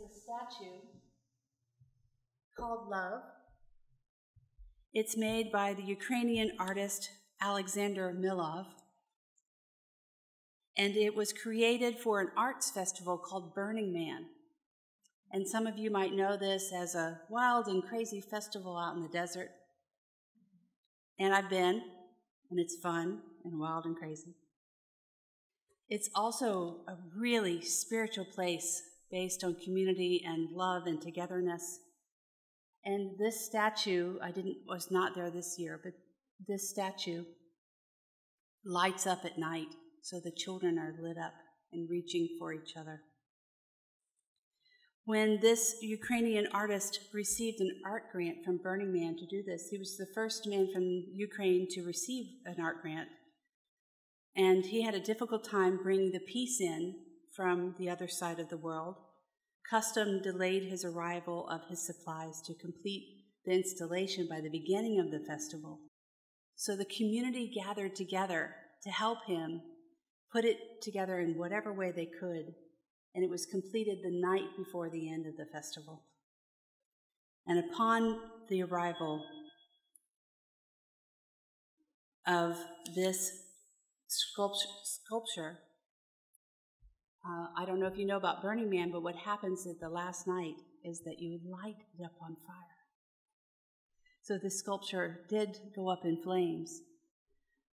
a statue called Love. It's made by the Ukrainian artist Alexander Milov, and it was created for an arts festival called Burning Man. And some of you might know this as a wild and crazy festival out in the desert. And I've been, and it's fun and wild and crazy. It's also a really spiritual place based on community and love and togetherness. And this statue, was not there this year, but this statue lights up at night, so the children are lit up and reaching for each other. When this Ukrainian artist received an art grant from Burning Man to do this, he was the first man from Ukraine to receive an art grant. And he had a difficult time bringing the piece in from the other side of the world. Custom delayed his arrival of his supplies to complete the installation by the beginning of the festival. So the community gathered together to help him put it together in whatever way they could, and it was completed the night before the end of the festival. And upon the arrival of this sculpture, I don't know if you know about Burning Man, but what happens at the last night is that you light it up on fire. So the sculpture did go up in flames,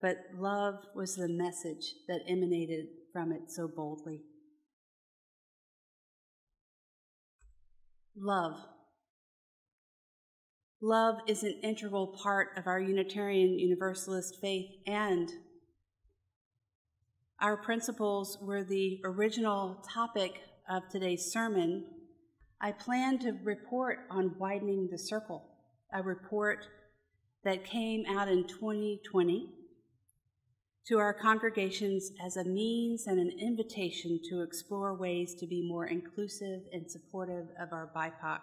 but love was the message that emanated from it so boldly. Love. Love is an integral part of our Unitarian Universalist faith, and our principles were the original topic of today's sermon. I plan to report on widening the circle, a report that came out in 2020 to our congregations as a means and an invitation to explore ways to be more inclusive and supportive of our BIPOC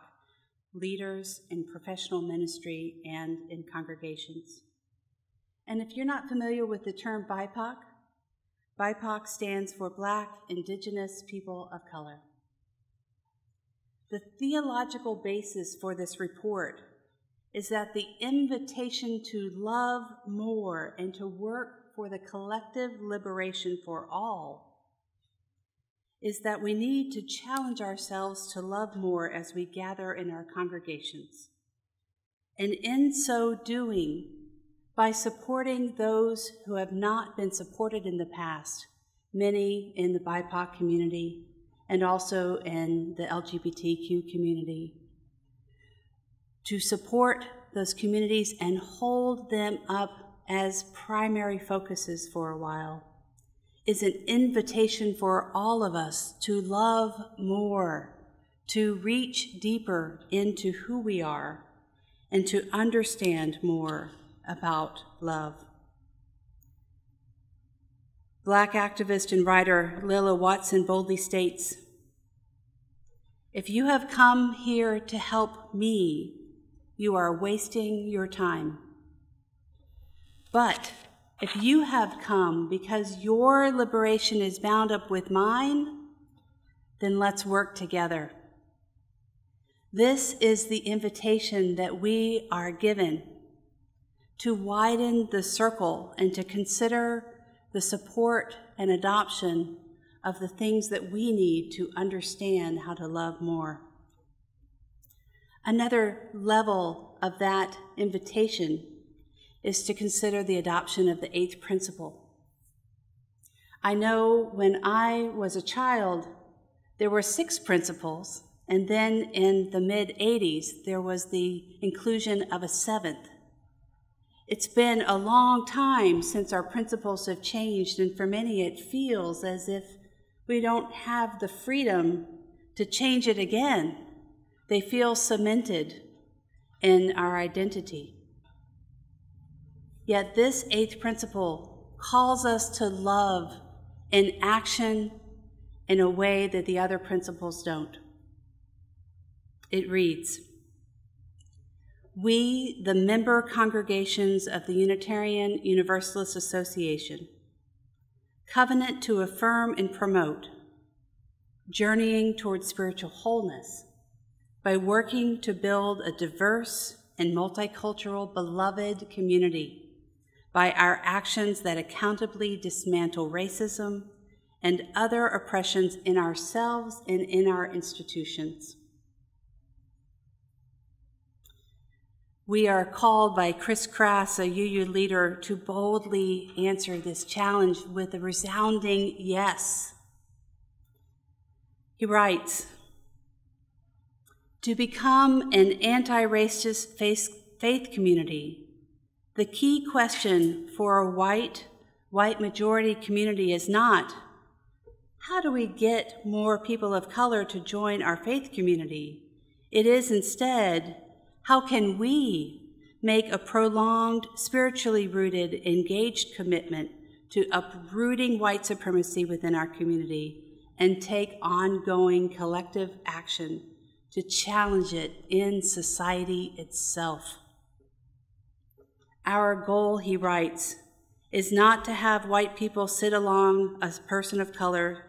leaders in professional ministry and in congregations. And if you're not familiar with the term BIPOC, BIPOC stands for Black, Indigenous, People of Color. The theological basis for this report is that the invitation to love more and to work for the collective liberation for all is that we need to challenge ourselves to love more as we gather in our congregations. And in so doing, by supporting those who have not been supported in the past, many in the BIPOC community and also in the LGBTQ community, to support those communities and hold them up as primary focuses for a while is an invitation for all of us to love more, to reach deeper into who we are, and to understand more about love. Black activist and writer Lilla Watson boldly states, "If you have come here to help me, you are wasting your time. But if you have come because your liberation is bound up with mine, then let's work together." This is the invitation that we are given to widen the circle and to consider the support and adoption of the things that we need to understand how to love more. Another level of that invitation is to consider the adoption of the 8th principle. I know when I was a child, there were 6 principles, and then in the mid-'80s, there was the inclusion of a 7th. It's been a long time since our principles have changed, and for many it feels as if we don't have the freedom to change it again. They feel cemented in our identity. Yet this 8th principle calls us to love in action in a way that the other principles don't. It reads, "We, the member congregations of the Unitarian Universalist Association, covenant to affirm and promote journeying towards spiritual wholeness by working to build a diverse and multicultural beloved community by our actions that accountably dismantle racism and other oppressions in ourselves and in our institutions. We are called by Chris Crass, a UU leader, to boldly answer this challenge with a resounding yes. He writes, to become an anti-racist faith community, the key question for a white majority community is not, how do we get more people of color to join our faith community? It is instead, how can we make a prolonged, spiritually rooted, engaged commitment to uprooting white supremacy within our community and take ongoing collective action to challenge it in society itself? Our goal, he writes, is not to have white people sit along a person of color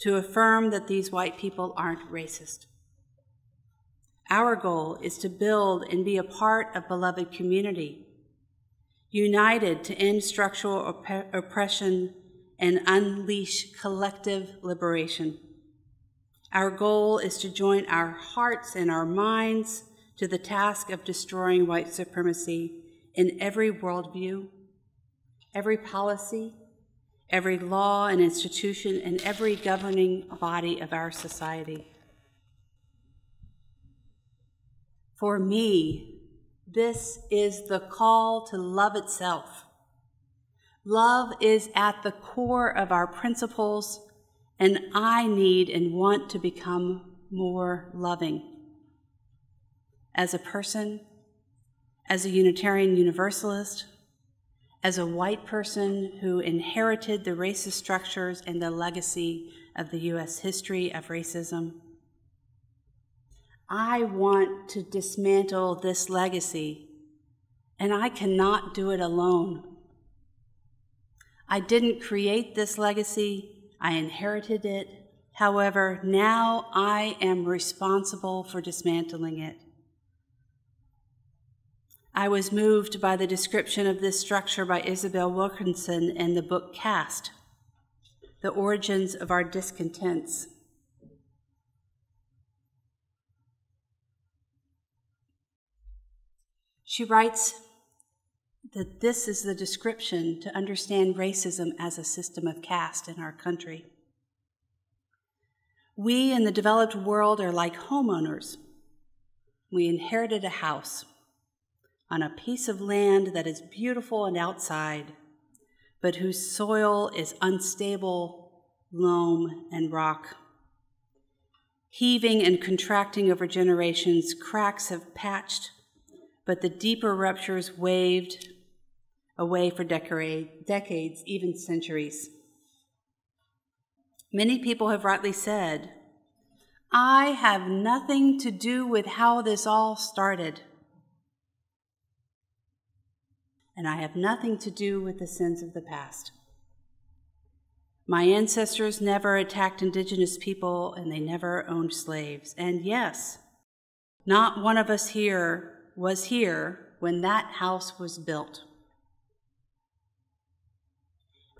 to affirm that these white people aren't racist. Our goal is to build and be a part of beloved community, united to end structural oppression and unleash collective liberation. Our goal is to join our hearts and our minds to the task of destroying white supremacy in every worldview, every policy, every law and institution, and every governing body of our society. For me, this is the call to love itself. Love is at the core of our principles, and I need and want to become more loving. As a person, as a Unitarian Universalist, as a white person who inherited the racist structures and the legacy of the U.S. history of racism, I want to dismantle this legacy, and I cannot do it alone. I didn't create this legacy, I inherited it. However, now I am responsible for dismantling it. I was moved by the description of this structure by Isabel Wilkinson in the book Caste, The Origins of Our Discontents. She writes that this is the description to understand racism as a system of caste in our country. We in the developed world are like homeowners. We inherited a house on a piece of land that is beautiful on outside, but whose soil is unstable, loam, and rock. Heaving and contracting over generations, cracks have patched, but the deeper ruptures waved away for decades, even centuries. Many people have rightly said, I have nothing to do with how this all started. And I have nothing to do with the sins of the past. My ancestors never attacked indigenous people, and they never owned slaves. And yes, not one of us here was here when that house was built.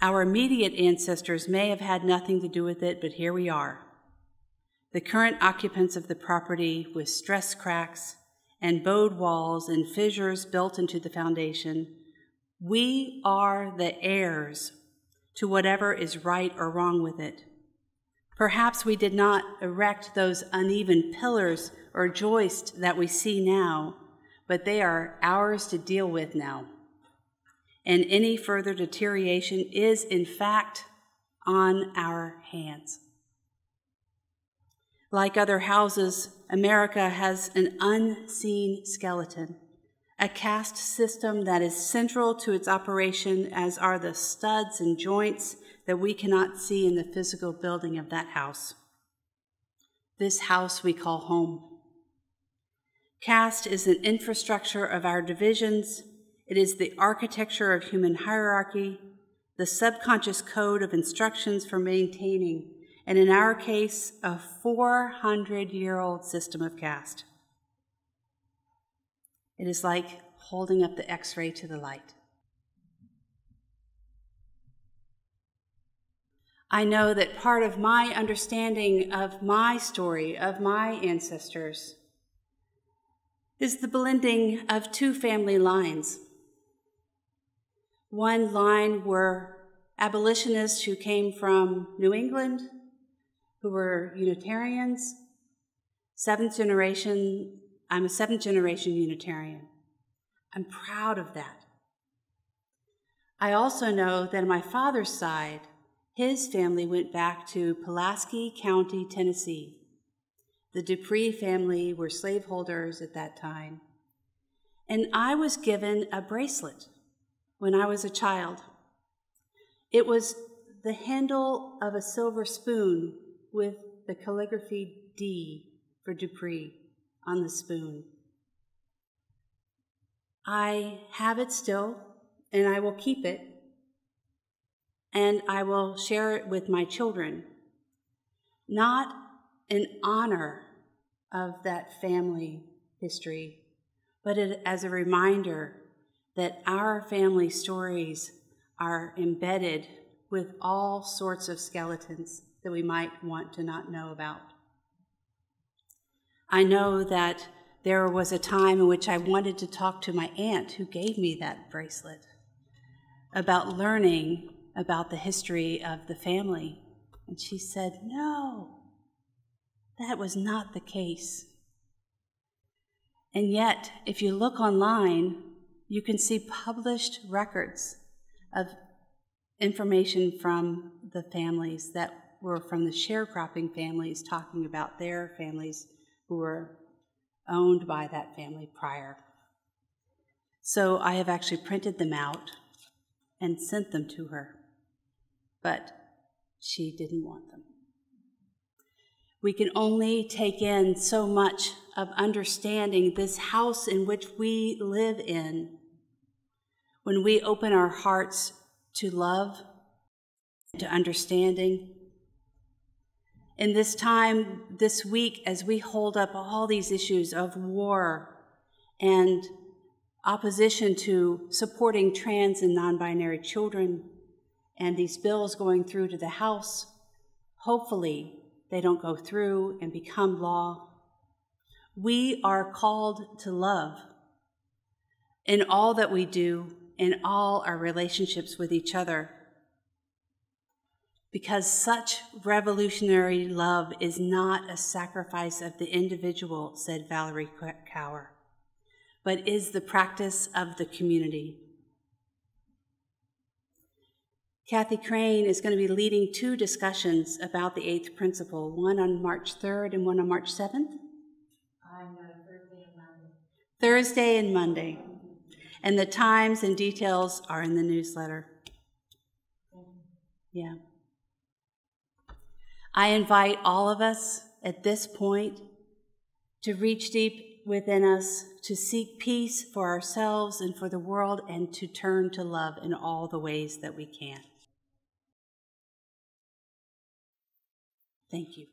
Our immediate ancestors may have had nothing to do with it, but here we are, the current occupants of the property with stress cracks and bowed walls and fissures built into the foundation. We are the heirs to whatever is right or wrong with it. Perhaps we did not erect those uneven pillars or joists that we see now, but they are ours to deal with now. And any further deterioration is, in fact, on our hands. Like other houses, America has an unseen skeleton, a caste system that is central to its operation, as are the studs and joints that we cannot see in the physical building of that house. This house we call home. Caste is an infrastructure of our divisions. It is the architecture of human hierarchy, the subconscious code of instructions for maintaining and in our case, a 400-year-old system of caste. It is like holding up the X-ray to the light. I know that part of my understanding of my story, of my ancestors, is the blending of two family lines. One line were abolitionists who came from New England, who were Unitarians. I'm a seventh generation Unitarian. I'm proud of that. I also know that on my father's side, his family went back to Pulaski County, Tennessee. The Dupree family were slaveholders at that time. And I was given a bracelet when I was a child. It was the handle of a silver spoon with the calligraphy D for Dupree on the spoon. I have it still, and I will keep it, and I will share it with my children, not in honor of that family history, but as a reminder that our family stories are embedded with all sorts of skeletons that we might want to not know about. I know that there was a time in which I wanted to talk to my aunt who gave me that bracelet about learning about the history of the family. And she said, no, that was not the case. And yet, if you look online, you can see published records of information from the families that were from the sharecropping families talking about their families who were owned by that family prior. So I have actually printed them out and sent them to her, but she didn't want them. We can only take in so much of understanding this house in which we live in when we open our hearts to love, to understanding. In this time, this week, as we hold up all these issues of war and opposition to supporting trans and non-binary children, and these bills going through to the House, hopefully they don't go through and become law. We are called to love in all that we do, in all our relationships with each other, because such revolutionary love is not a sacrifice of the individual, said Valerie Cower, but is the practice of the community. Kathy Crane is going to be leading two discussions about the eighth principle, one on March 3rd and one on March 7th? Thursday and Monday. Thursday and Monday. And the times and details are in the newsletter. Yeah. I invite all of us at this point to reach deep within us, to seek peace for ourselves and for the world, and to turn to love in all the ways that we can. Thank you.